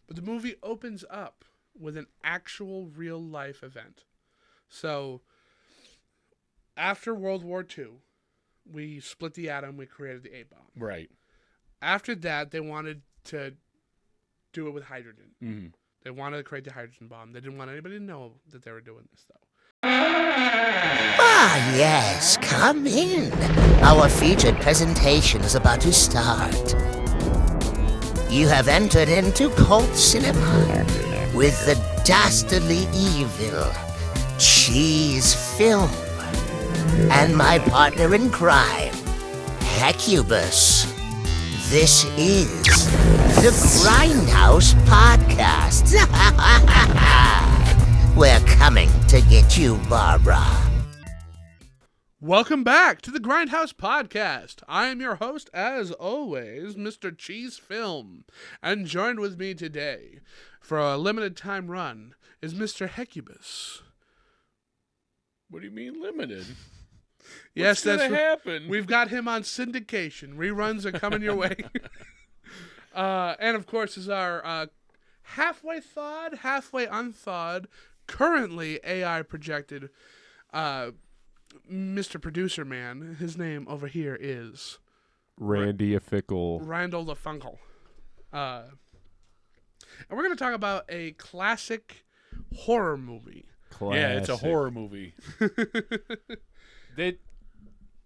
But the movie opens up with an actual real life event. So, after World War II, we split the atom, we created the A-bomb. Right. After that, they wanted to do it with hydrogen. Mm-hmm. They wanted to create the hydrogen bomb. They didn't want anybody to know that they were doing this, though. Ah, yes, come in. Our featured presentation is about to start. You have entered into cult cinema with the dastardly evil Cheese Film and my partner in crime, Hecubus. This is the Grindhouse Podcast. We're coming to get you, Barbara. Welcome back to the Grindhouse Podcast. I am your host, as always, Mr. Cheese Film. And joined with me today for a limited time run is Mr. Hecubus. What do you mean limited? Yes, What's that's gonna happen. We've got him on syndication. Reruns are coming your way. And of course is our halfway thawed, halfway unthawed, currently AI projected Mr. Producer Man. His name over here is Randy a Fickle. Randall the Funkle. And we're going to talk about a classic horror movie. Classic. Yeah, it's a horror movie.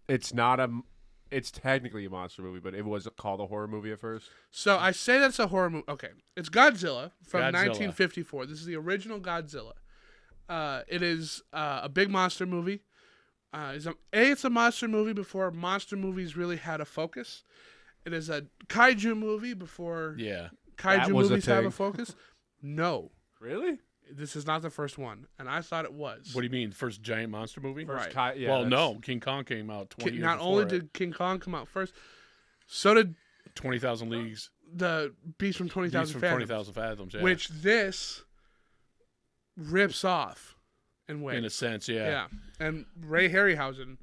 It's not a. It's technically a monster movie, but it was called a horror movie at first. So I say that's a horror movie. Okay, it's Godzilla from Godzilla. 1954. This is the original Godzilla. It is a big monster movie. It's a monster movie before monster movies really had a focus. It is a kaiju movie before kaiju movies have a focus. No. Really? This is not the first one, and I thought it was. What do you mean? First giant monster movie? Right. Well, no. King Kong came out 20 years Not before only it. did King Kong come out first, so did 20,000 Leagues. the Beast from 20,000 Fathoms. 20,000 Fathoms, yeah. Which this rips off in ways. In a sense, yeah. Yeah. And Ray Harryhausen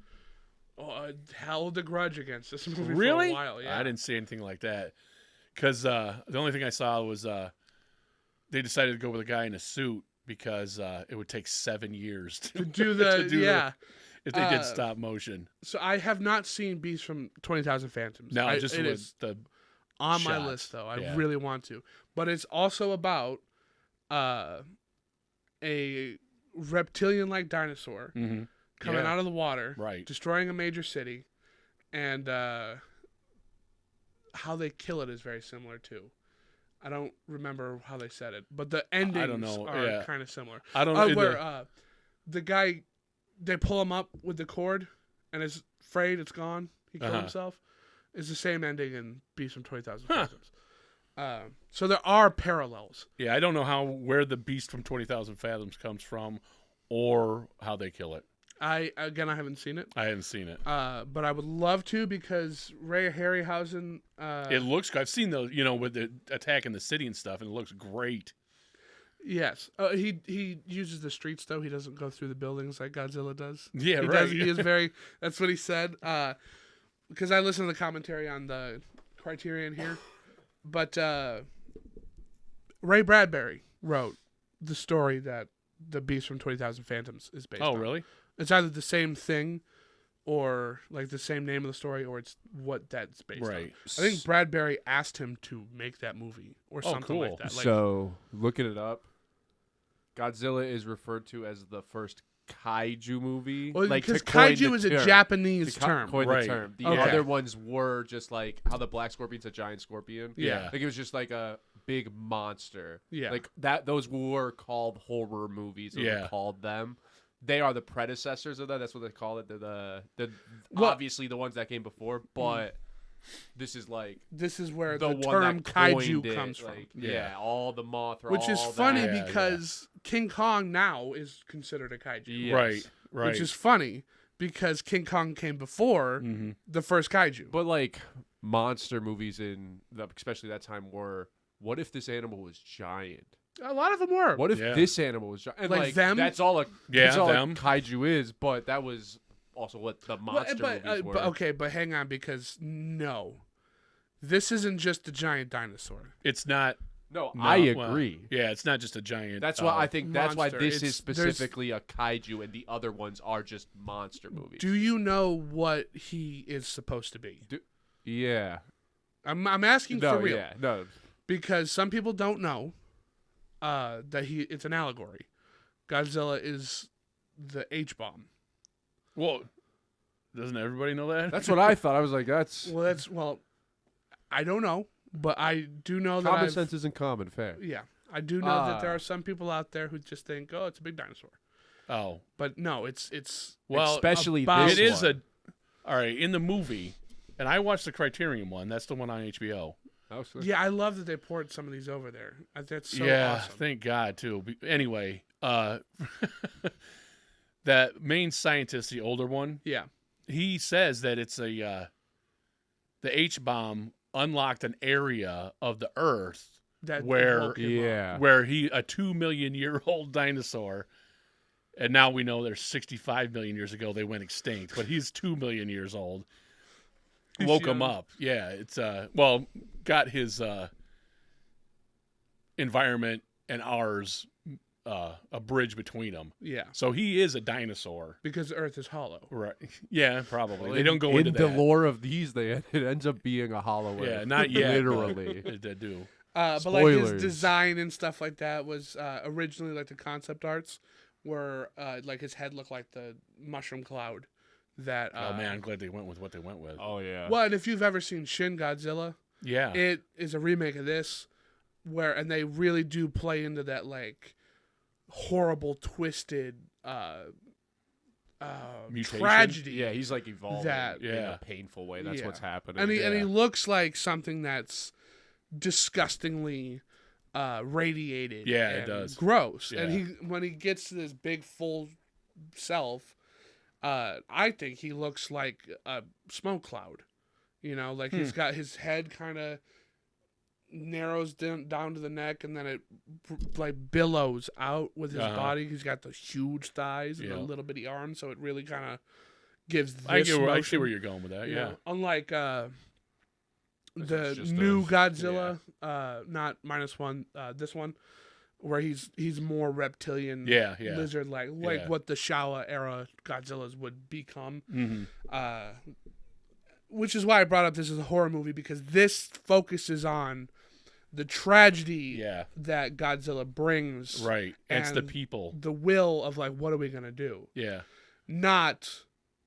held a grudge against this movie Really? for a while. Yeah. I didn't see anything like that. Because the only thing I saw was they decided to go with a guy in a suit because it would take 7 years to do the if they did stop motion. So I have not seen Beast from 20,000 Phantoms. No, it with is the on my shots. list though. I Yeah. really want to. But it's also about a reptilian-like dinosaur coming out of the water, Right. destroying a major city, and how they kill it is very similar too. I don't remember how they said it, but the endings are kind of similar. I don't know. Where the guy, they pull him up with the cord, and is afraid it's gone. He killed himself. It's the same ending in Beast from 20,000 Fathoms. So there are parallels. Yeah, I don't know where the Beast from 20,000 Fathoms comes from or how they kill it. I haven't seen it. I haven't seen it. But I would love to because Ray Harryhausen. It looks good. I've seen those, with the attack in the city and stuff, and it looks great. Yes. He uses the streets, though. He doesn't go through the buildings like Godzilla does. Yeah, he right. Does, he is very. That's what he said. Because I listened to the commentary on the Criterion here, but Ray Bradbury wrote the story that the Beast from 20,000 Phantoms is based on. Oh, really? It's either the same thing or like the same name of the story or it's what that's based on. I think Bradbury asked him to make that movie or something like that. Like, so, looking it up, Godzilla is referred to as the first kaiju movie. Well, because kaiju is a Japanese term. The term. The Okay. other ones were just like how the black scorpion's a giant scorpion. Yeah. Like it was just like a big monster. Yeah. Like those were called horror movies. Those were called them. They are the predecessors of that. That's what they call it. They're obviously the ones that came before, but this is where the term kaiju comes from. Yeah, all the Mothra. Which is funny because King Kong now is considered a kaiju. Yes. Right. Which is funny because King Kong came before the first kaiju. But like monster movies especially that time were, what if this animal was giant? A lot of them were. What if this animal was giant? And like them? That's all them. kaiju is, but that was also what the monster movies were. But hang on, because no. This isn't just a giant dinosaur. It's not. No, No, I well, agree. yeah, it's not just a giant. That's why I think that's why monster. this It's- is specifically a kaiju, and the other ones are just monster movies. Do you know what he is supposed to be? Yeah. I'm asking No. for real. Yeah. No. Because some people don't know that it's an allegory. Godzilla is the H-bomb. Well, doesn't everybody know that? That's what I thought. I was like, that's Well, I don't know, but I do know that common sense isn't common. Fair. Yeah, I do know that there are some people out there who just think, "Oh, it's a big dinosaur," Oh, but no, it's well, Especially about- this it is one. all right in the movie, and I watched the Criterion one. That's the one on HBO. Oh, so- Yeah, I love that they poured some of these over there. That's so yeah, awesome. thank God too. Anyway, that main scientist, the older one, Yeah, he says that it's the H bomb unlocked an area of the Earth that where woke him up. Yeah. where a 2 million year old dinosaur, and now we know there's 65 million years ago they went extinct, but he's 2 million years old. He's Woke him young. up. Yeah, it's got his environment and ours a bridge between them. Yeah, So he is a dinosaur. because Earth is hollow. Right. Yeah, probably. Well, they don't go in into the that. lore of these. It ends up being a hollow Yeah, Earth. not yet. but Literally. They do. But like his Spoilers. design and stuff like that was originally like the concept arts, where like his head looked like the mushroom cloud. That Oh man, I'm glad they went with what they went with. Oh yeah. Well, and if you've ever seen Shin Godzilla, Yeah. it is a remake of this, and they really do play into that like horrible, twisted Mutation? tragedy. Yeah, he's like evolving That- in Yeah. a painful way. That's Yeah. what's happening. and he Yeah. looks like something that's disgustingly radiated. Yeah, it and does. gross. Yeah. And when he gets to this big full self, I think he looks like a smoke cloud. You know, like he's got his head kind of narrows down to the neck, and then it like billows out with his Uh-huh. body. He's got the huge thighs and Yeah. the little bitty arms, so it really kind of gives this I see motion. where you're going with that. You Yeah. know, unlike This the is just new a- Godzilla, not -1, this one, where he's more reptilian, Yeah. lizard like Yeah. what the Showa era Godzillas would become. Mm-hmm. Which is why I brought up this as a horror movie, because this focuses on the tragedy Yeah. that Godzilla brings, Right. It's the and people. the will of like, what are we gonna do? Yeah. Not,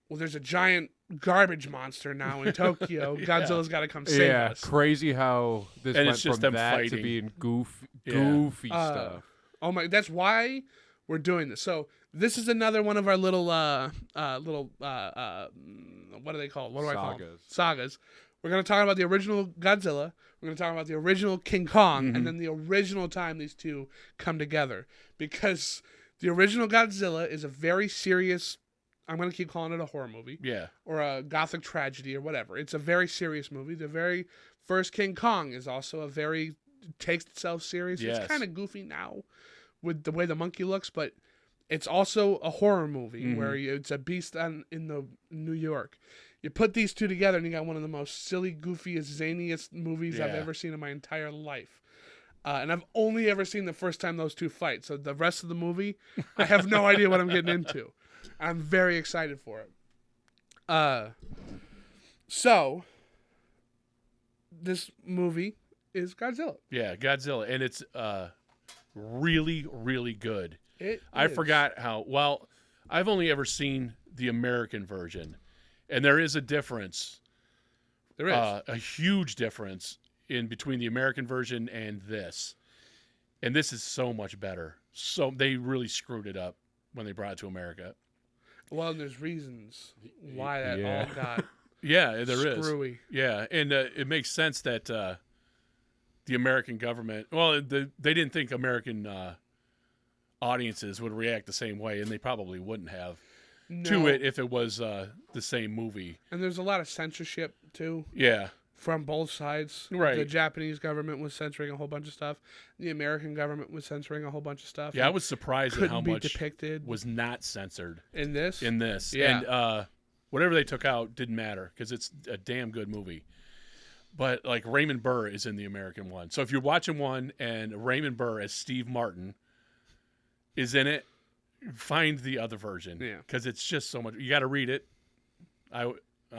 well, there's a giant garbage monster now in Tokyo. Yeah. Godzilla's got to come save Yeah, us. crazy how this And went it's just from them that to fighting. being Yeah. goofy stuff. Oh my! That's why we're doing this. So this is another one of our little what do they call? What do I call them? Sagas. We're gonna talk about the original Godzilla. We're gonna talk about the original King Kong, and then the original time these two come together, because the original Godzilla is a very serious. I'm gonna keep calling it a horror movie. Yeah. Or a gothic tragedy or whatever. It's a very serious movie. The very first King Kong is also takes itself serious. Yes. It's kind of goofy now with the way the monkey looks, but it's also a horror movie where it's a beast in New York. You put these two together and you got one of the most silly, goofiest, zaniest movies I've Yeah. ever seen in my entire life. And I've only ever seen the first time those two fight. So the rest of the movie, I have no idea what I'm getting into. I'm very excited for it. So this movie is Godzilla. Yeah. Godzilla, and it's really, really good. I is. forgot how well. I've only ever seen the American version, and there is a difference. There is. A huge difference in between the American version and this. And this is so much better. So they really screwed it up when they brought it to America. Well, and there's reasons why that Yeah. all got Yeah, there is. screwy. Yeah, and it makes sense that the American government, well, they didn't think American audiences would react the same way, and they probably wouldn't have to No. it if it was the same movie. And there's a lot of censorship too Yeah, from both sides. Right. The Japanese government was censoring a whole bunch of stuff. The American government was censoring a whole bunch of stuff. yeah, I was surprised at couldn't how be much depicted was not censored in this. in this. Yeah. And whatever they took out didn't matter because it's a damn good movie. But like Raymond Burr is in the American one. So if you're watching one and Raymond Burr as Steve Martin is in it, find the other version. Yeah. Because it's just so much. You got to read it. I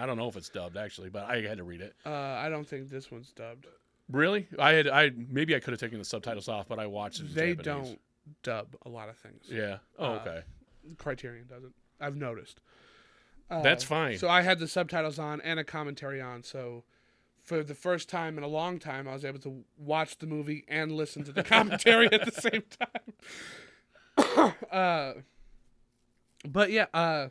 don't know if it's dubbed actually, but I had to read it. I don't think this one's dubbed. Really? Maybe I could have taken the subtitles off, but I watched it in They Japanese. don't dub a lot of things. Yeah. Oh, okay. Criterion doesn't. I've noticed. That's fine. So I had the subtitles on and a commentary on. So for the first time in a long time, I was able to watch the movie and listen to the commentary at the same time. But yeah, I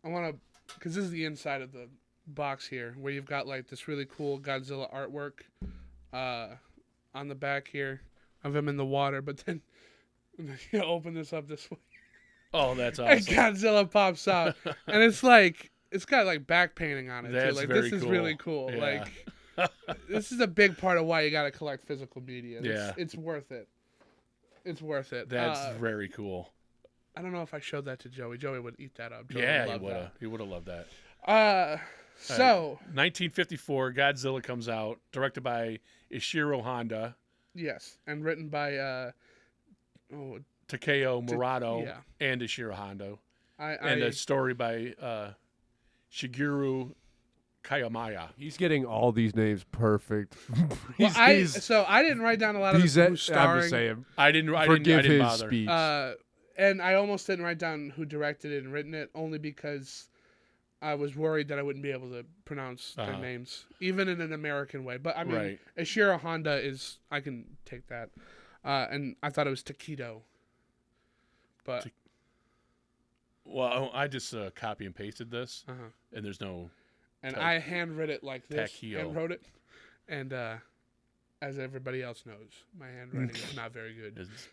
want to, because this is the inside of the box here, where you've got like this really cool Godzilla artwork on the back here of him in the water. But then you open this up this way. Oh, that's And awesome. Godzilla pops out, and it's like it's got like back painting on it. That's too. Like very this is cool. really cool. Yeah. Like this is a big part of why you got to collect physical media. Yeah. It's worth it. It's worth it. That's very cool. I don't know if I showed that to Joey. Joey would eat that up. Joey Yeah, would he love would have. that. He would have loved that. So 1954, Godzilla comes out, directed by Ishirō Honda, yes, and written by Takeo Murado, yeah. and Ishirō Honda, I and a story by Shigeru Kayamaya. He's getting all these names perfect. well, I didn't write down a lot of he's who's I'm starring. just saying. I didn't Forgive his bother. speech. And I almost didn't write down who directed it and written it, only because I was worried that I wouldn't be able to pronounce their names, even in an American way. But I mean, Right. Ishirō Honda I can take that. And I thought it was Takedo. But Well, I just copy and pasted this, and there's no. and I handwrote it like this. Takeo. And wrote it. And as everybody else knows, my handwriting is not very good. It's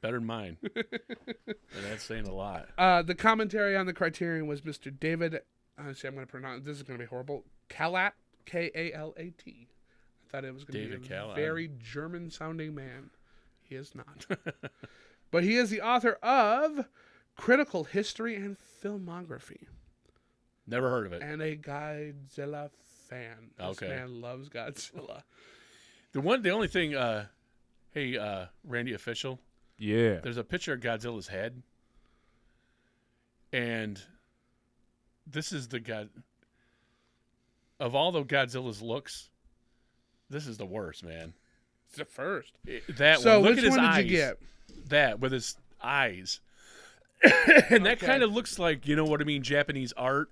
better than mine. And that's saying a lot. The commentary on the Criterion was Mr. David. I'm going to pronounce. This is going to be horrible. Kalat, K-A-L-A-T. I thought it was going to be David a Kalat. very German-sounding man. He is not. But he is the author of Critical History and Filmography, Never heard of it. and a Godzilla fan. This Okay. man loves Godzilla. The only thing, hey, Randy Official, Yeah. there's a picture of Godzilla's head, and this is the God. Of all the Godzilla's looks, this is the worst, man. It's the first. That So one. Look which at his one eyes. did you get? That with his eyes, and that Okay. kind of looks like, you know what I mean, Japanese art.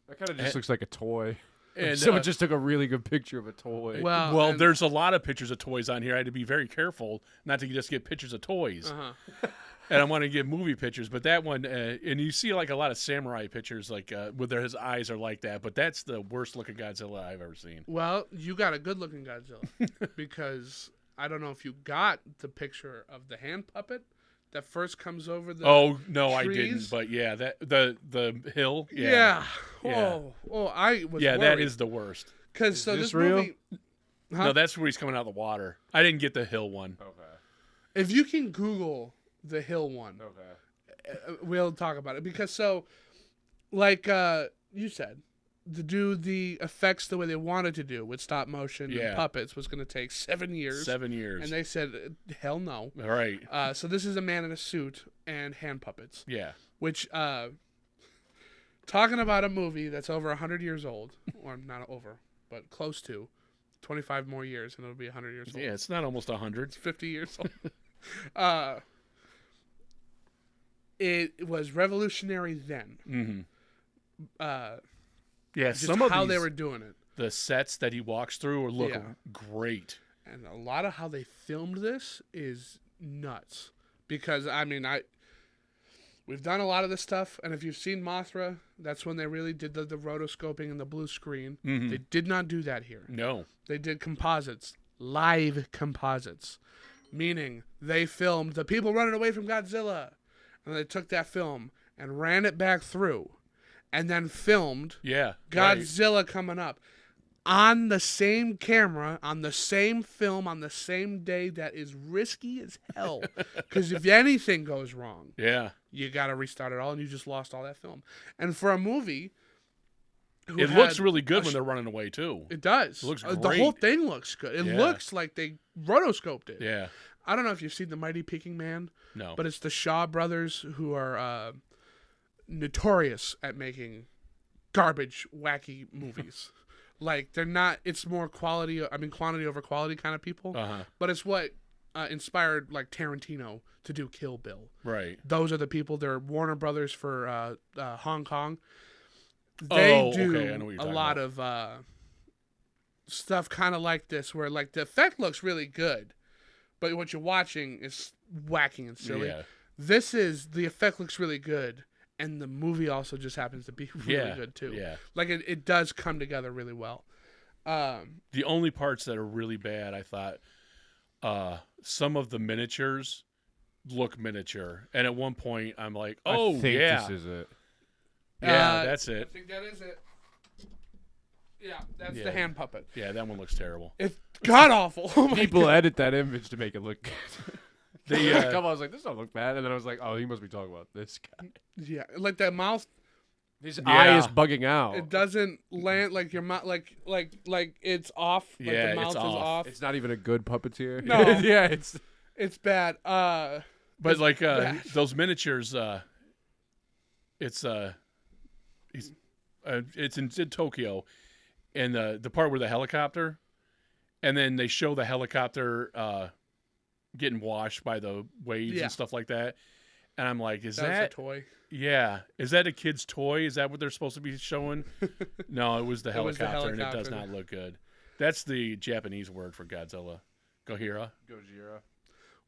That kind of just looks like a toy. And Someone just took a really good picture of a toy. Well, and- there's a lot of pictures of toys on here. I had to be very careful not to just get pictures of toys. And I want to get movie pictures, but that one, and you see like a lot of samurai pictures, like where his eyes are like that. But that's the worst looking Godzilla I've ever seen. Well, you got a good looking Godzilla because I don't know if you got the picture of the hand puppet that first comes over the. Oh no, I trees. didn't. But yeah, that the hill. Yeah. Yeah. I was. Yeah, worried. that is the worst. Because so this this real? movie. Huh? No, that's where he's coming out of the water. I didn't get the hill one. Okay. If you can Google the hill one, Okay. we'll talk about it because so, like you said, to do the effects the way they wanted to do with stop motion Yeah. and puppets was going to take 7 years. 7 years. And they said, hell no. All right. So this is a man in a suit and hand puppets, Yeah. which, talking about a movie that's over 100 years old, or not over, but close to, 25 more years and it'll be 100 years old. Yeah, it's not almost 100. 50 years old. It was revolutionary then. Mm-hmm. Yeah, Just some of how these, they were doing it. the sets that he walks through look Yeah. great. And a lot of how they filmed this is nuts. Because, I mean, we've done a lot of this stuff, and if you've seen Mothra, that's when they really did the rotoscoping and the blue screen. Mhm. They did not do that here. No. They did composites, live composites, meaning they filmed the people running away from Godzilla, and they took that film and ran it back through, and then filmed Yeah. Godzilla coming up on the same camera, on the same film, on the same day. That is risky as hell, because if anything goes wrong, Right. Yeah. you got to restart it all, and you just lost all that film. And for a movie It looks really good when they're running away too. It does. It looks The great. whole thing looks good. It looks like they rotoscoped it. Yeah. I don't know if you've seen The Mighty Peking Man. No. But it's the Shaw brothers who are notorious at making garbage, wacky movies. Like, they're not, it's more quantity over quality kind of people. But it's what inspired, like, Tarantino to do Kill Bill. Right. Those are the people. They're Warner Brothers for Hong Kong. They do a lot of stuff kind of like this, where, like, the effect looks really good, but what you're watching is wacky and silly. Yeah. The effect looks really good, and the movie also just happens to be really good too. Yeah. Like, it does come together really well. The only parts that are really bad, I thought, some of the miniatures look miniature, and at one point I'm like, oh, I think this is it. Yeah, that's it. I think that is it. Yeah, that's the hand puppet. Yeah, that one looks terrible. It's god awful. Oh People edit that image to make it look good. I was like, this don't look bad, and then I was like, oh, he must be talking about this guy. Yeah, like that mouth. His eye is bugging out. It doesn't land like your mouth, like it's off. Like the mouth is off. It's not even a good puppeteer. No. Yeah, it's bad. But like those miniatures, it's in Tokyo, and the part where the helicopter, and then they show the helicopter getting washed by the waves and stuff like that, and I'm like, is that a toy? Yeah, is that a kid's toy? Is that what they're supposed to be showing? No, it was the helicopter, and it does not look good. That's the Japanese word for Godzilla. Gojira.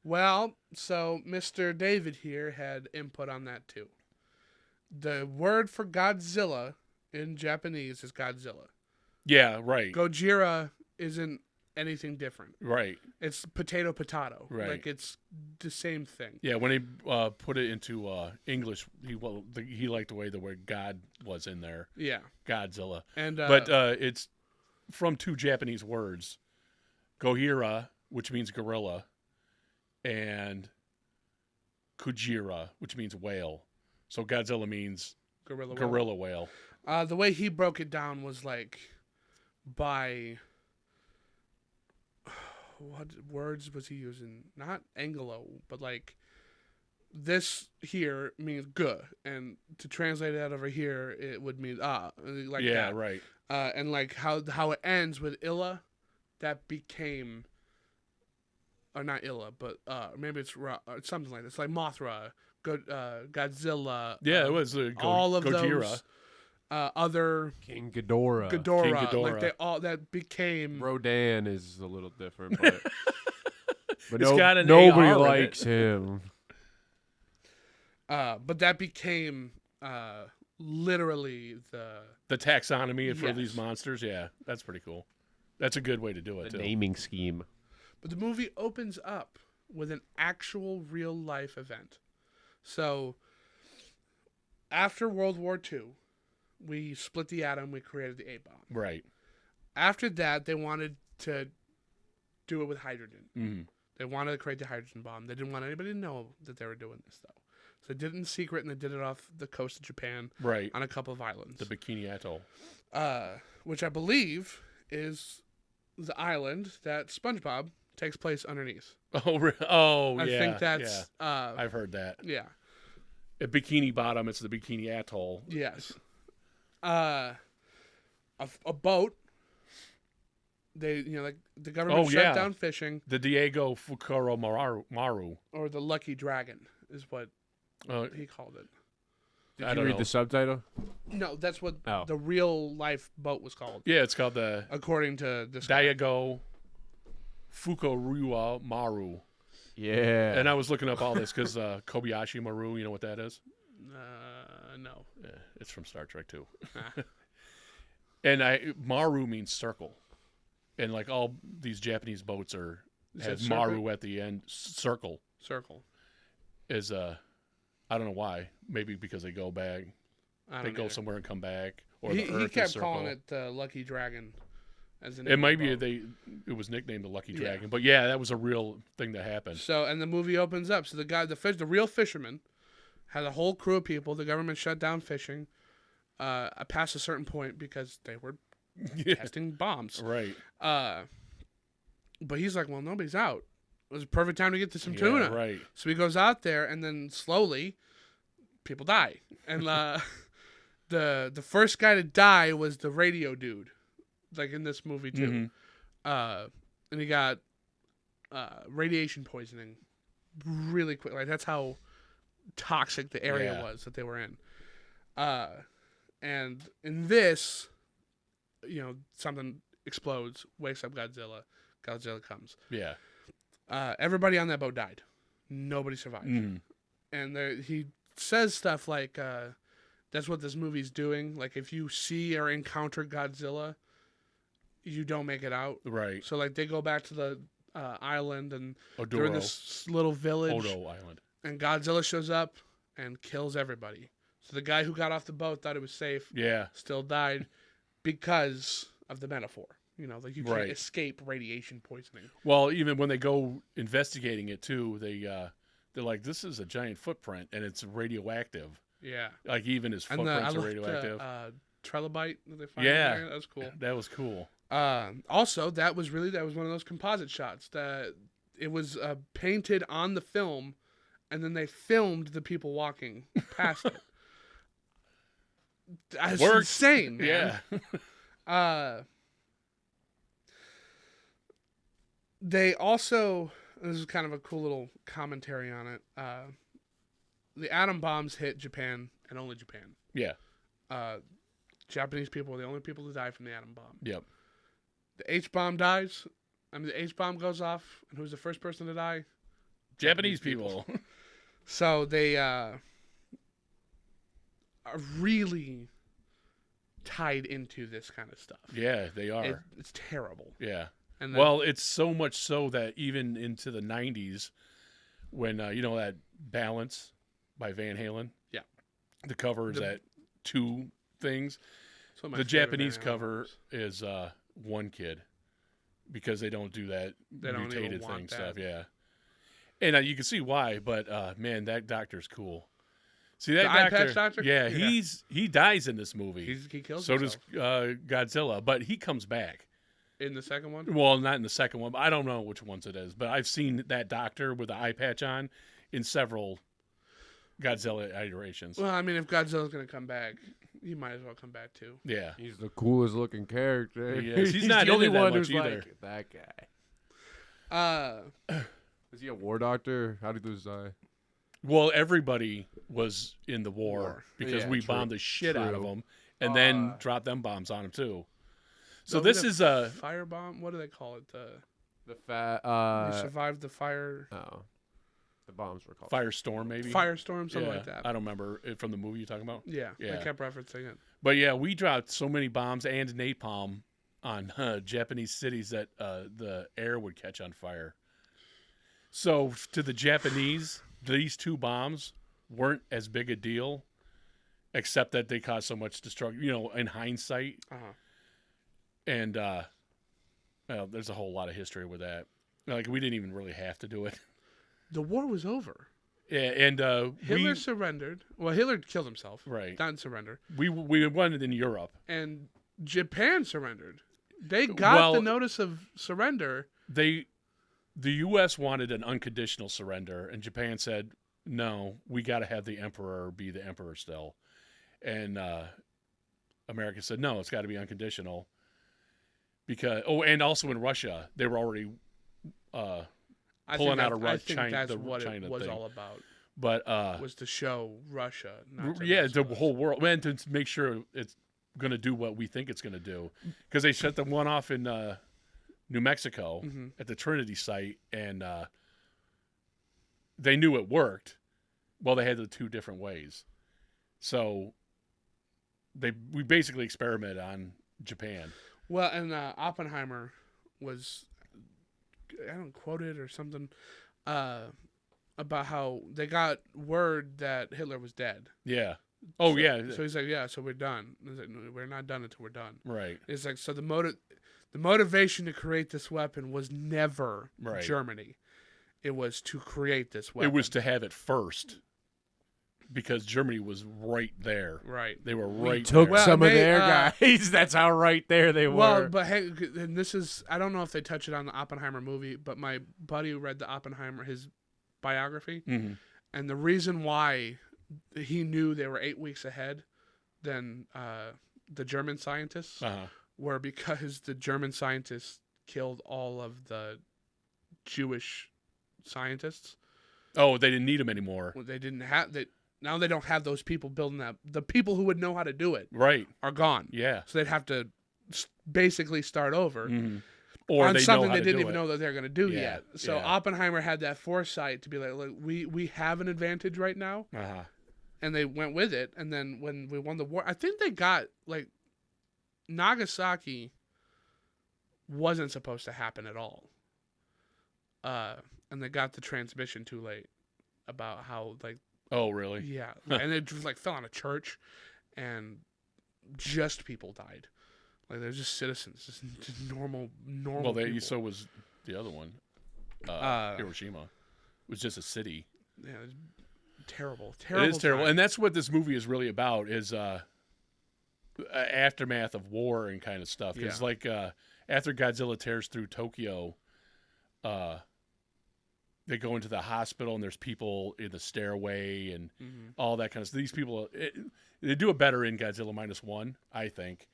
Well, so Mr. David here had input on that too. The word for Godzilla in Japanese is Godzilla. Yeah, right. Gojira isn't anything different. Right. It's potato. Right. Like, it's the same thing. Yeah, when he put it into English, he liked the way the word God was in there. Yeah. Godzilla. But it's from two Japanese words, Gojira, which means gorilla, and Kujira, which means whale. So Godzilla means gorilla whale. The way he broke it down was like by what words was he using? Not Anglo, but like this here means "guh," and to translate it out over here, it would mean like that. Right. And like how it ends with Illa, that became, or not Illa, but maybe it's something like this, like Mothra, Godzilla. Yeah, it was all of Gojira. those. Other King Ghidorah. King Ghidorah. Like they all that became. Rodan is a little different, but it's got an nobody AR likes him. But that became literally the taxonomy for these monsters. Yeah, that's pretty cool. That's a good way to do it. The naming scheme. But the movie opens up with an actual real life event. So after World War II. We split the atom. We created the A-bomb. Right. After that, they wanted to do it with hydrogen. Mm-hmm. They wanted to create the hydrogen bomb. They didn't want anybody to know that they were doing this, though. So they did it in secret, and they did it off the coast of Japan. Right. On a couple of islands. The Bikini Atoll. Which I believe is the island that SpongeBob takes place underneath. Oh, I think that's... Yeah. I've heard that. Yeah. At Bikini Bottom, it's the Bikini Atoll. Yes. A boat. They, like the government shut down fishing. The Diego Fukuro Maru, or the Lucky Dragon, is what he called it. Did you read the subtitle? No, that's what the real life boat was called. Yeah, it's called according to this Diego Fukuro Maru. Yeah. And I was looking up all this because Kobayashi Maru, you know what that is? No. Yeah, it's from Star Trek too. And Maru means circle, and like all these Japanese boats have Maru at the end. Circle is I don't know why. Maybe because they go back, they go somewhere and come back. Or the Earth he kept is circle. calling it the Lucky Dragon. It might be it was nicknamed the Lucky Dragon, but yeah, that was a real thing that happened. So, and the movie opens up. So the real fisherman, had a whole crew of people. The government shut down fishing. past a certain point because they were Yeah. testing bombs. Right. But he's like, well, nobody's out. It was a perfect time to get to some tuna. Right. So he goes out there, and then slowly, people die. And the first guy to die was the radio dude, like in this movie too. Mhm. And he got radiation poisoning really quick. Like that's how toxic the area was that they were in. And in this, something explodes, wakes up Godzilla. Godzilla comes. Yeah. Everybody on that boat died. Nobody survived. Mhm. And he says stuff like, that's what this movie's doing. Like, if you see or encounter Godzilla, you don't make it out. Right. So, like, they go back to the island, and Odoro. they're in this little village. Odo Island. And Godzilla shows up and kills everybody. So the guy who got off the boat thought it was safe. Yeah. Still died because of the metaphor. Like you can't Right. escape radiation poisoning. Well, even when they go investigating it too, they're like, this is a giant footprint and it's radioactive. Yeah. Like even his And footprints are I radioactive. loved trilobite that they find Yeah. in there. That was cool. That was cool. Also, that was one of those composite shots that it was painted on the film, and then they filmed the people walking past it. That's Worked. insane, man. Yeah. They also, this is kind of a cool little commentary on it. The atom bombs hit Japan and only Japan. Yeah. Japanese people were the only people to die from the atom bomb. Yep. The H bomb dies. The H bomb goes off, and who's the first person to die? Japanese people. So they are really tied into this kind of stuff. Yeah, they are. It's terrible. Yeah. And Well, it's so much so that even into the 90s, when, that Balance by Van Halen? Yeah. The cover is at two things. The Japanese cover is one kid because they don't do that mutated thing stuff. Yeah. And you can see why, but man, that doctor's cool. See that eye patch doctor? Yeah, he dies in this movie. He kills so himself. does Godzilla, but he comes back. In the second one? Well, not in the second one, but I don't know which ones it is. But I've seen that doctor with the eye patch on in several Godzilla iterations. Well, if Godzilla's going to come back, he might as well come back too. Yeah. He's the coolest looking character. He is. He's not the only in it that one much who's either. like that guy. Is he a war doctor? How did he lose his eye? Well, everybody was in the war because we bombed the shit out of them and then dropped them bombs on them too. So this is a firebomb. What do they call it? The fat. You survived the fire. Oh, the bombs were called firestorm, maybe firestorm, something like that. I don't remember it from the movie you're talking about. Yeah, Yeah. I kept referencing it. But yeah, we dropped so many bombs and napalm on Japanese cities that the air would catch on fire. So to the Japanese, these two bombs weren't as big a deal, except that they caused so much destruction. In hindsight. Uh-huh. And there's a whole lot of history with that. Like we didn't even really have to do it. The war was over. Yeah, and Hitler surrendered. Well, Hitler killed himself. Right. Not surrender. We won it in Europe. And Japan surrendered. They got the notice of surrender. The U.S. wanted an unconditional surrender, and Japan said, no, we got to have the emperor be the emperor still. And America said, no, it's got to be unconditional. And also in Russia, they were already pulling out of China. I think that's what China it was thing. all about. But was to show Russia, not to the whole world, and to make sure it's going to do what we think it's going to do, because they shut the one off in New Mexico at the Trinity site, and they knew it worked. Well, they had the two different ways, so we basically experimented on Japan. Well, and Oppenheimer was, I don't quote it or something, about how they got word that Hitler was dead. Yeah. Oh, yeah. So he's like, yeah, so we're done. He's like, no, we're not done until we're done. Right. It's like, so the motivation to create this weapon was never Germany. It was to create this weapon. It was to have it first. because Germany was right there. Right. They were right Took there. some of they, their guys. That's how right there they were. Well, but hey, and this is, I don't know if they touch it on the Oppenheimer movie, but my buddy who read the Oppenheimer, his biography, and the reason why he knew they were 8 weeks ahead than the German scientists were because the German scientists killed all of the Jewish scientists. Oh, they didn't need them anymore. They didn't have that. Now they don't have those people building that. The people who would know how to do it are gone. Yeah. So they'd have to basically start over or on they something know they didn't even know that they're going to do Yeah, yet. So yeah. Oppenheimer had that foresight to be like, look, we have an advantage right now. And they went with it. And then when we won the war, I think they got, like, Nagasaki wasn't supposed to happen at all. And they got the transmission too late about how, like, oh, really? yeah. And it just, like, fell on a church, and just people died. Like, they're just citizens, just normal Well, people. so was the other one. Hiroshima. It was just a city. Yeah, it's terrible. It is terrible. And that's what this movie is really about, is aftermath of war and kind of stuff. Because, like, after Godzilla tears through Tokyo, they go into the hospital, and there's people in the stairway and all that kind of stuff. These people, they do it better in Godzilla -1, I think,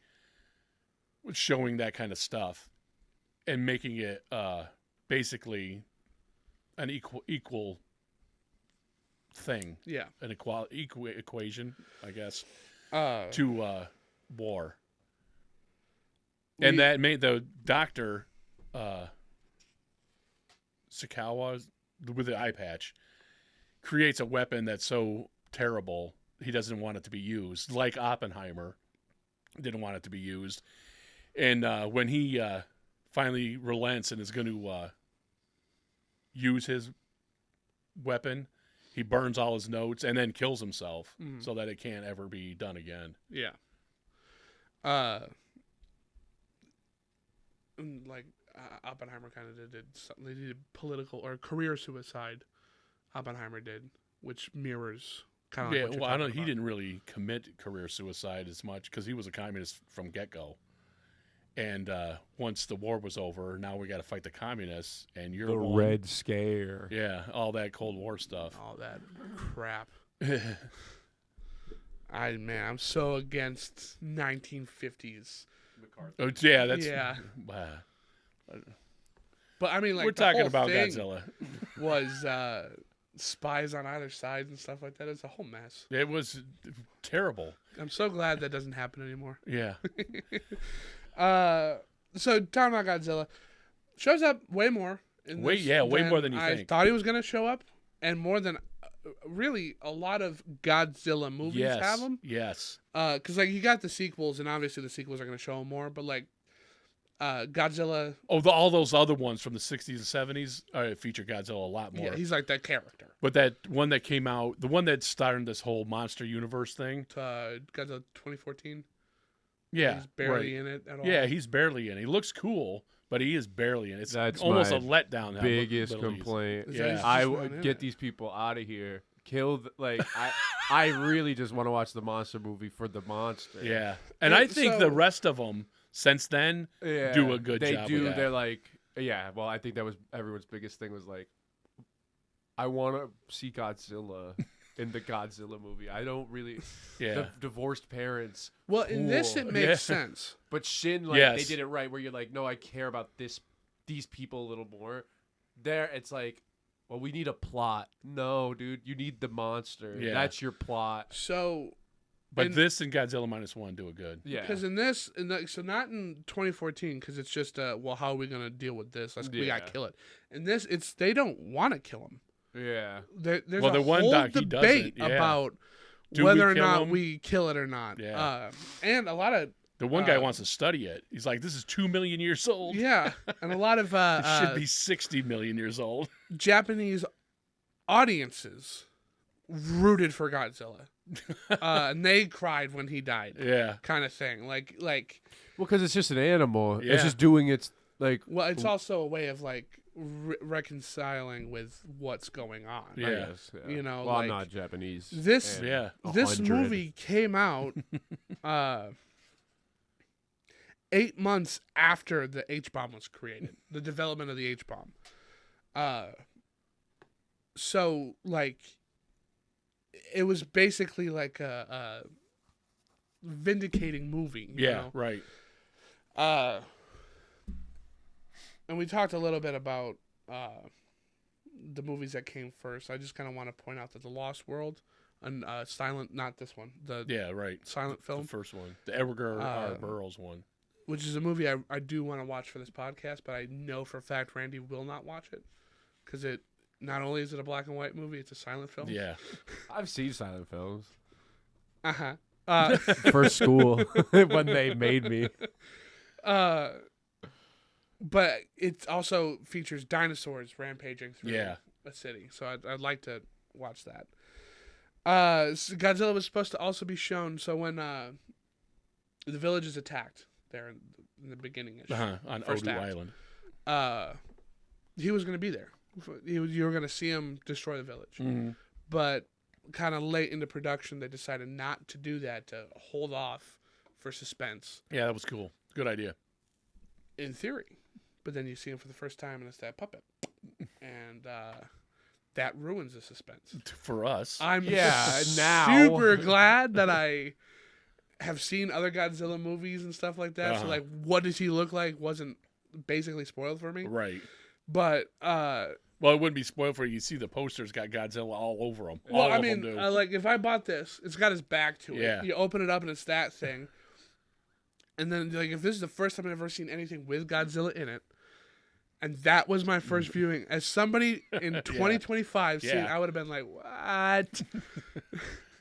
with showing that kind of stuff and making it basically an equal thing. Yeah. An equal equation, I guess, Uh, to war. And that made the doctor, Sakawa, with the eye patch, creates a weapon that's so terrible he doesn't want it to be used. Like Oppenheimer didn't want it to be used. And when he finally relents and is going to use his weapon, he burns all his notes and then kills himself so that it can't ever be done again. Yeah. Like Oppenheimer kind of did something. They did political or career suicide. Oppenheimer did, which mirrors kind of. Yeah, like what you're well, talking he about. didn't really commit career suicide as much because he was a communist from get-go. And once the war was over, now we got to fight the communists, and you're the one. Red Scare. Yeah, all that Cold War stuff. All that crap. I'm so against 1950s. Oh yeah, that's Yeah. Wow. But I mean, like, We're the talking whole about thing Godzilla. was spies on either side and stuff like that. It's a whole mess. It was terrible. I'm so glad that doesn't happen anymore. Yeah. So talking about Godzilla, shows up way more. Way more than you I think. thought he was gonna show up, and more than really a lot of Godzilla movies have him. Yes. Because like you got the sequels, and obviously the sequels are gonna show him more. But like Godzilla, All those other ones from the 60s and 70s feature Godzilla a lot more. yeah, he's like that character. But that one that came out, the one that started this whole monster universe thing. Godzilla 2014. Yeah. He's barely right. in it at all. Yeah, he's barely in it. He looks cool, but he is barely in it. It's That's almost my a letdown. how biggest little he is. complaint. Is that he's I just not would in get it. these people out of here. I really just want to watch the monster movie for the monster. Yeah. And Yeah, I think so- the rest of them since then Yeah, do a good they job. do. with that. They're like, yeah. Well, I think that was everyone's biggest thing was like, I want to see Godzilla in the Godzilla movie. I don't really. Yeah. The divorced parents. Well, in this Cool. it makes Yeah. sense. But Shin, like Yes. they did it right, where you're like, no, I care about these people a little more. There, it's like, well, we need a plot. No, dude, you need the monster. Yeah. That's your plot. So, But and- this and Godzilla -1 do it good. Yeah, because in this, so not in 2014, because it's just, well, how are we gonna deal with this? We gotta Yeah. kill it. In this, it's they don't want to kill him. yeah. There's Well, a the one whole doc, he debate doesn't, yeah. about Do whether we or kill not him? we kill it or not. Yeah. And a lot of The one guy wants to study it. He's like, this is 2 million years old. yeah, and a lot of It should be 60 million years old. Japanese audiences rooted for Godzilla, and they cried when he died. Yeah. Kind of thing, like. Well, because it's just an animal. Yeah. It's just doing its like. Well, it's also a way of like reconciling with what's going on. Yeah. I guess, yeah. You know, well, like, I'm not Japanese. this and this 100. movie came out 8 months after the H-bomb was created, the development of the H-bomb. So like, it was basically like a vindicating movie. You know? Right. And we talked a little bit about the movies that came first. I just kind of want to point out that The Lost World and silent, not this one, Right. silent film, The first one, the Edgar R. Burroughs one, which is a movie I do want to watch for this podcast, but I know for a fact Randy will not watch it because it not only is it a black and white movie, it's a silent film. Yeah. I've seen silent films. For school when they made me. But it also features dinosaurs rampaging through a city, so I'd like to watch that. Godzilla was supposed to also be shown. So when the village is attacked there in the beginning, on Odu Island, he was going to be there. You were going to see him destroy the village, but kind of late into production, they decided not to do that, to hold off for suspense. Yeah, that was cool. Good idea. In theory. But then you see him for the first time, and it's that puppet. And that ruins the suspense. For us. I'm now super glad that I have seen other Godzilla movies and stuff like that. So, like, what does he look like wasn't basically spoiled for me. Right. But, well, it wouldn't be spoiled for you. You see the posters got Godzilla all over them. Well, I mean, like, if I bought this, it's got his back to it. Yeah. You open it up, and it's that thing. And then, like, if this is the first time I've ever seen anything with Godzilla in it, and that was my first viewing, as somebody in 2025 seeing, I would have been like, what?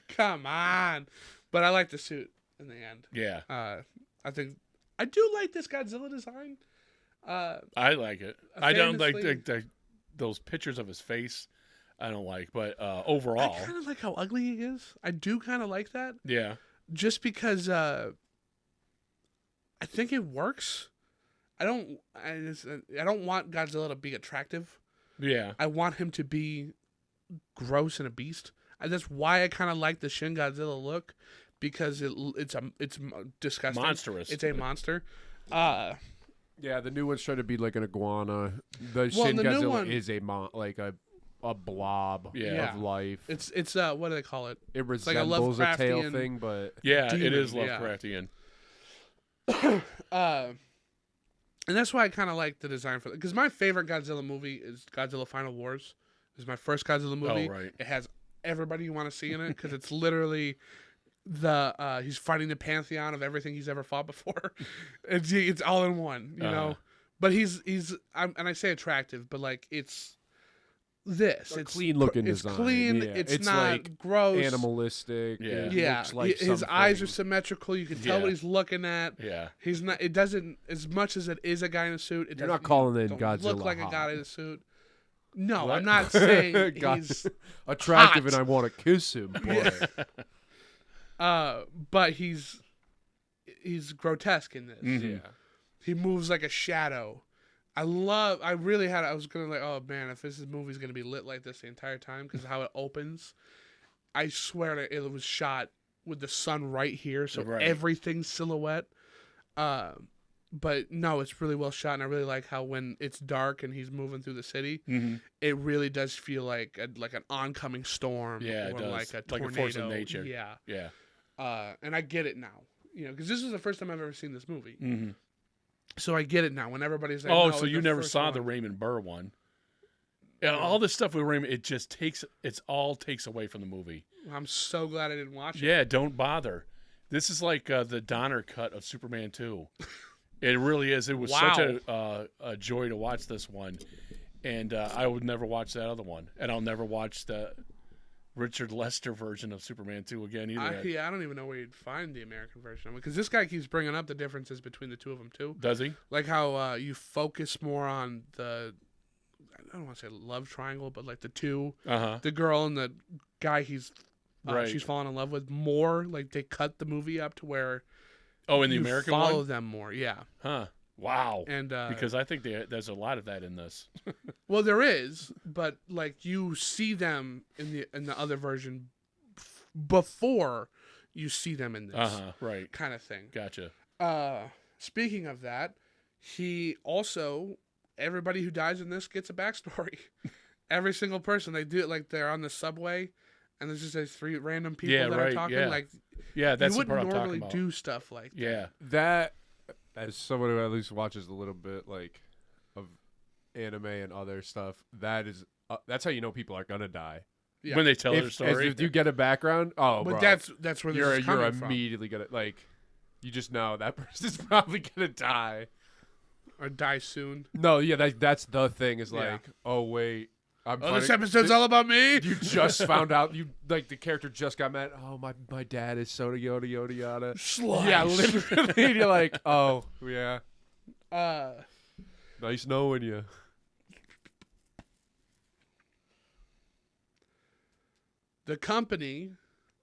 Come on. But I like the suit in the end. Yeah. I think, I do like this Godzilla design. I like it. I don't like those pictures of his face. I don't like, but overall. I kind of like how ugly he is. I do kind of like that. Yeah. Just because I think it works. I don't want Godzilla to be attractive. Yeah. I want him to be gross and a beast. And that's why I kind of like the Shin Godzilla look, because it's disgusting. Monstrous. It's a monster. Yeah, the new one's trying to be like an iguana. The Shin Godzilla is a blob of life. It's what do they call it? It resembles like a tail thing, but yeah, demon, it is Lovecraftian. And that's why I kind of like the design for it. Because my favorite Godzilla movie is Godzilla Final Wars. It was my first Godzilla movie. Oh, right. It has everybody you want to see in it, because it's literally he's fighting the pantheon of everything he's ever fought before. It's all in one, you know. But he's and I say attractive, but like it's clean looking design. It's clean. Yeah. It's not like gross. Animalistic. Yeah. Yeah. Looks like His eyes are symmetrical. You can tell what he's looking at. Yeah. He's not. It doesn't, as much as it is a guy in a suit. It You're doesn't, not calling it don't Godzilla look like hot. a guy in a suit. No, What? I'm not saying he's attractive hot. and I want to kiss him. but he's grotesque in this. Mm-hmm. Yeah. He moves like a shadow. I was gonna like, oh man, if this movie's gonna be lit like this the entire time, because how it opens, I swear that it was shot with the sun right here, so everything's silhouette. But no, it's really well shot, and I really like how when it's dark and he's moving through the city, it really does feel like an oncoming storm. Yeah, or it does. like a tornado. Like a force of nature. Yeah. Yeah. And I get it now, because this is the first time I've ever seen this movie. Mm-hmm. So I get it now. When everybody's like, oh, no, so you never saw the Raymond Burr one? Yeah, all this stuff with Raymond, it all takes away from the movie. I'm so glad I didn't watch it. Yeah, don't bother. This is like the Donner cut of Superman 2. It really is. It was such a joy to watch this one, and I would never watch that other one, and I'll never watch the Richard Lester version of Superman 2 again either. I don't even know where you'd find the American version of it, because this guy keeps bringing up the differences between the two of them too. Does he? Like how you focus more on the, I don't want to say love triangle, but like the two, the girl and the guy she's falling in love with more. Like they cut the movie up to where in the American one, follow them more. Yeah. Huh. Wow. And because I think there's a lot of that in this. well, there is, but like you see them in the other version before you see them in this. Right. Kind of thing. Gotcha. Speaking of that, he also, everybody who dies in this gets a backstory. Every single person. They do it like they're on the subway and there's just these 3 random people that are talking. Yeah. Like, that's you the part wouldn't I'm normally talking about. do stuff like that. Yeah. That, as someone who at least watches a little bit like of anime and other stuff, that's how you know people are gonna die. Yeah. When they tell their story. If you get a background, But bro, that's where this is you're coming from. immediately gonna like. You just know that person's probably gonna die. Or die soon. No, yeah, that's the thing. Is Yeah. like, oh wait, This episode's all about me. You just found out. You like the character just got mad. Oh my dad is so yada yada yada. Slice. Yeah, literally. You're like, oh yeah. Uh, Nice knowing you. the company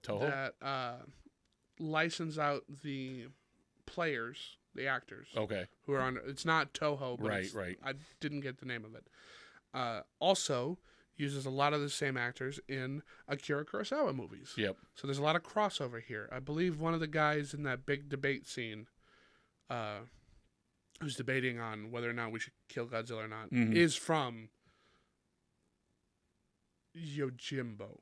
Toho? that license out the players, the actors, Okay. who are on. It's not Toho, but Right. I didn't get the name of it. Also uses a lot of the same actors in Akira Kurosawa movies. Yep. So there's a lot of crossover here. I believe one of the guys in that big debate scene, who's debating on whether or not we should kill Godzilla or not, is from Yojimbo.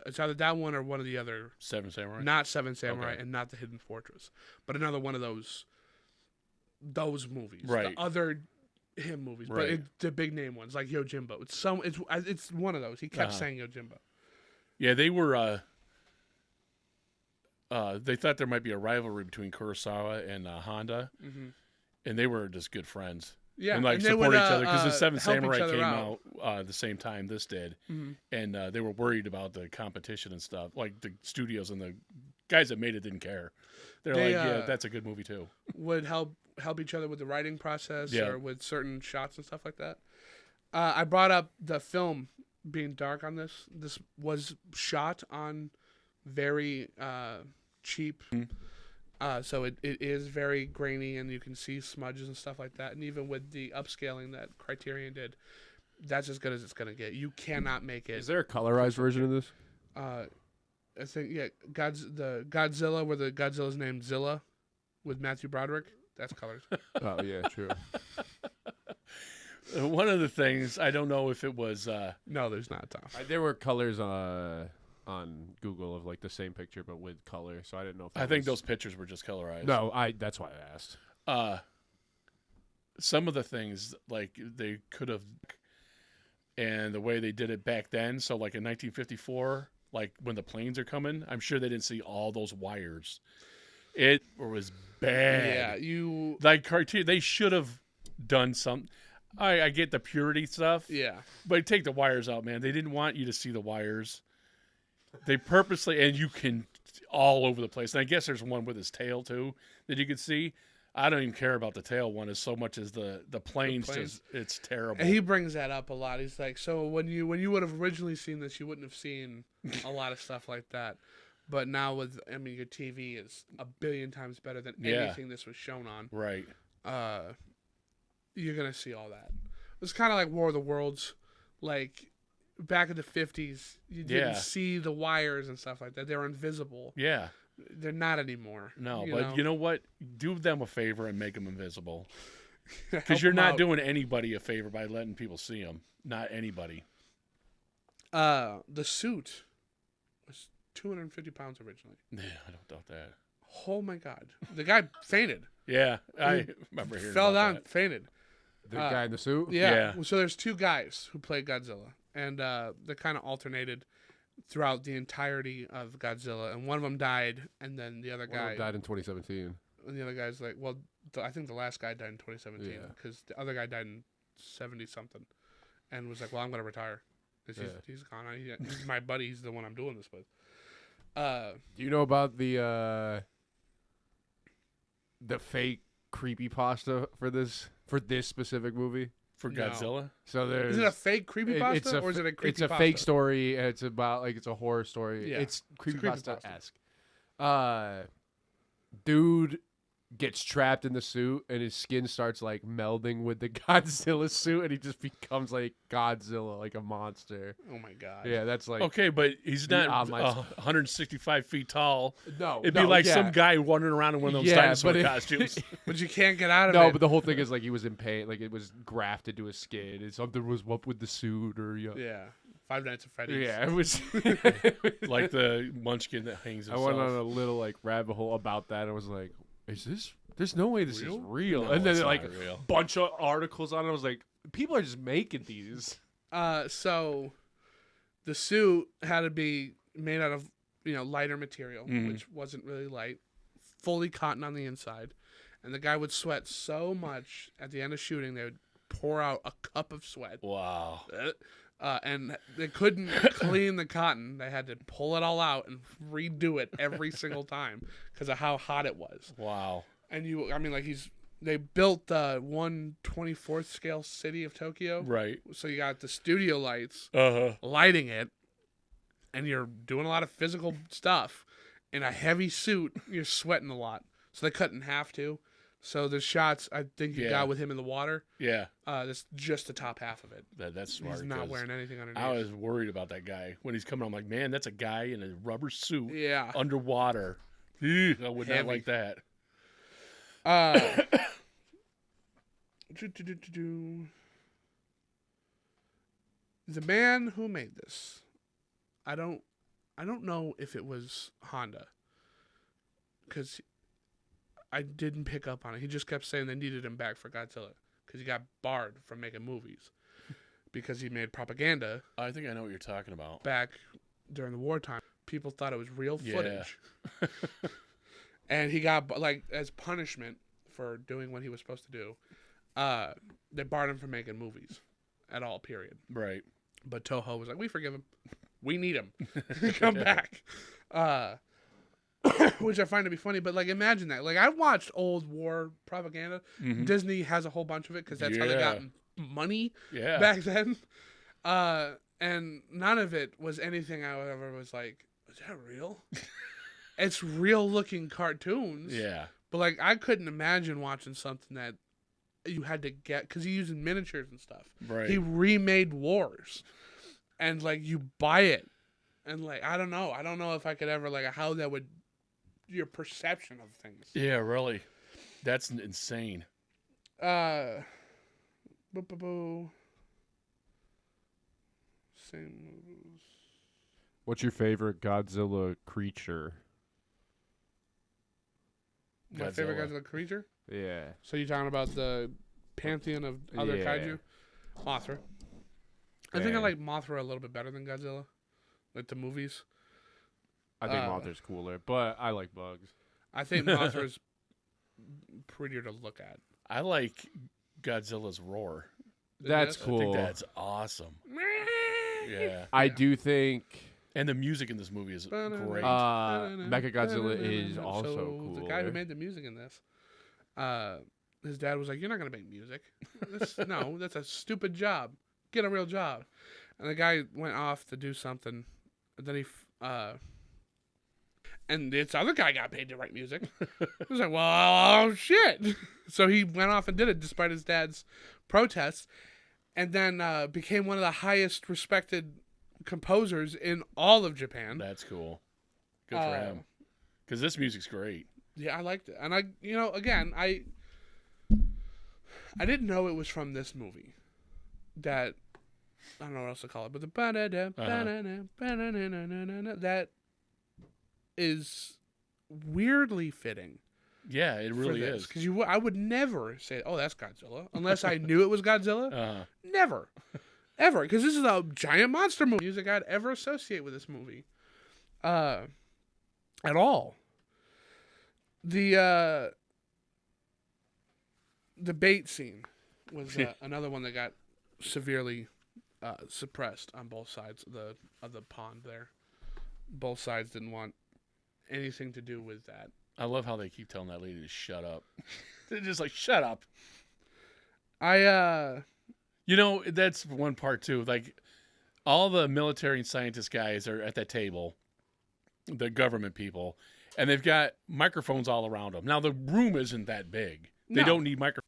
It's either that one or one of the other. Seven Samurai? Not Seven Samurai Okay. and not The Hidden Fortress, but another one of those movies. Right. The other him movies, Right. but the big name ones like Yojimbo. It's one of those. He kept saying Yojimbo. Yeah, they were. They thought there might be a rivalry between Kurosawa and Honda, and they were just good friends. Yeah, and like they support would, each other because the Seven help Samurai each other came out. out the same time this did, and they were worried about the competition and stuff. Like the studios and the guys that made it didn't care. They're They, like, yeah, that's a good movie too. Would help each other with the writing process Yeah. or with certain shots and stuff like that. I brought up the film being dark on this. This was shot on very cheap. So it is very grainy and you can see smudges and stuff like that. And even with the upscaling that Criterion did, that's as good as it's going to get. You cannot make it. Is there a colorized version of this? I think, yeah, the Godzilla where the Godzilla's named Zilla with Matthew Broderick, that's colors. Oh yeah, true. One of the things, I don't know if it was. No, there's not, Tom. There were colors on Google of like the same picture but with color, so I didn't know if I think those pictures were just colorized. No, that's why I asked. Some of the things like they could have, and the way they did it back then. So like in 1954, like when the planes are coming, I'm sure they didn't see all those wires. It was bad. Yeah, like cartoon. They should have done some. I get the purity stuff. Yeah, but take the wires out, man. They didn't want you to see the wires. They purposely, and you can all over the place. And I guess there's one with his tail too that you could see. I don't even care about the tail one as so much as the planes. Just it's terrible. and he brings that up a lot. He's like, so when you would have originally seen this, you wouldn't have seen a lot of stuff like that. But now your TV is a billion times better than anything this was shown on. Right. You're gonna see all that. It's kind of like War of the Worlds, like back in the 50s. You didn't see the wires and stuff like that. They were invisible. Yeah. They're not anymore. No, but you know what? Do them a favor and make them invisible. Help Because you're them not out. doing anybody a favor by letting people see them. Not anybody. The suit was 250 pounds originally. Yeah, I don't doubt that. Oh my God, the guy fainted. Yeah, I remember hearing Fell about down, that. fainted. The guy in the suit? Yeah. So there's 2 guys who played Godzilla, and they kind of alternated throughout the entirety of Godzilla. And one of them died, and then the other guy died in 2017. And the other guy's like, well, I think the last guy died in 2017 because the other guy died in 70 something, and was like, well, I'm gonna retire because he's gone. He's my buddy. He's the one I'm doing this with. Do you know about the fake creepypasta for this specific movie? For No. Godzilla? So there's Is it a fake creepypasta or is it a creepypasta? It's a fake story. And it's about like it's a horror story. Yeah. It's It's a creepypasta esque. Dude gets trapped in the suit, and his skin starts like melding with the Godzilla suit, and he just becomes like Godzilla, like a monster. Oh my god. Yeah, that's like Okay, but he's not beyond my- 165 feet tall. no. It'd be like some guy wandering around in one of those dinosaur but costumes. But you can't get out of No, it. but the whole thing is like he was in pain, like it was grafted to his skin, and something was up with the suit, or Yeah. Five Nights at Freddy's. yeah, it was. Like the munchkin that hangs I himself. went on a little like rabbit hole about that. I was like, "Is this? There's no way this is real." No, and then it's like not real. bunch of articles on it. I was like, "People are just making these." So the suit had to be made out of, lighter material, which wasn't really light, fully cotton on the inside. And the guy would sweat so much at the end of shooting, they would pour out a cup of sweat. Wow. And they couldn't clean the cotton. They had to pull it all out and redo it every single time because of how hot it was. Wow. And they built the 1/24th scale city of Tokyo. Right. So you got the studio lights Uh-huh. lighting it, and you're doing a lot of physical stuff in a heavy suit. You're sweating a lot. So they cut in half too. So the shots I think you got with him in the water, Yeah. that's just the top half of it. That's smart. He's not 'cause wearing anything underneath. I was worried about that guy. When he's coming, I'm like, man, that's a guy in a rubber suit Yeah. underwater. Ew, I would not Heavy. like that. The man who made this, I don't know if it was Honda, because I didn't pick up on it. He just kept saying they needed him back for Godzilla because he got barred from making movies because he made propaganda I think I know what you're talking about. back during the wartime. People thought it was real footage. And he got, like, as punishment for doing what he was supposed to do, they barred him from making movies at all, period. Right. But Toho was like, we forgive him. We need him. Come back. Which I find to be funny. But, like, imagine that. Like, I watched old war propaganda. Mhm. Disney has a whole bunch of it because that's how they got money Yeah. back then. And none of it was anything I ever was like, is that real? It's real looking cartoons. Yeah. But, like, I couldn't imagine watching something that you had to get, because he used miniatures and stuff. Right. He remade wars. And, like, you buy it. And, like, I don't know. I don't know if I could ever, like, how that would, your perception of things. Yeah, really. That's insane. Same moves. What's your favorite Godzilla creature? My favorite Godzilla creature? Yeah. So you're talking about the pantheon of other kaiju? Mothra. I think I like Mothra a little bit better than Godzilla. Like the movies. I think Mothra's cooler, but I like bugs. I think Mothra's prettier to look at. I like Godzilla's roar. That's Yes? cool. I think that's awesome. Yeah. I do think And the music in this movie is great. Mechagodzilla is also So cool. the guy who made the music in this, his dad was like, "You're not gonna make music. No, that's a stupid job. Get a real job." And the guy went off to do something. And then and this other guy got paid to write music. He was like, "Well, shit." So he went off and did it despite his dad's protests, and then became one of the highest respected composers in all of Japan. That's cool. Good for him. Because this music's great. Yeah, I liked it. And again, I didn't know it was from this movie. That, I don't know what else to call it, but the that is weirdly fitting. Yeah, it really is. Because I would never say, "Oh, that's Godzilla," unless I knew it was Godzilla. Never, ever, because this is a giant monster movie. Music I'd ever associate with this movie, at all. The bait scene was another one that got severely suppressed on both sides of the pond. There, both sides didn't want anything to do with that. I love how they keep telling that lady to shut up. They're just like, shut up. You know, that's one part too. Like, all the military and scientist guys are at that table, the government people, and they've got microphones all around them. Now the room isn't that big. They No. don't need microphones.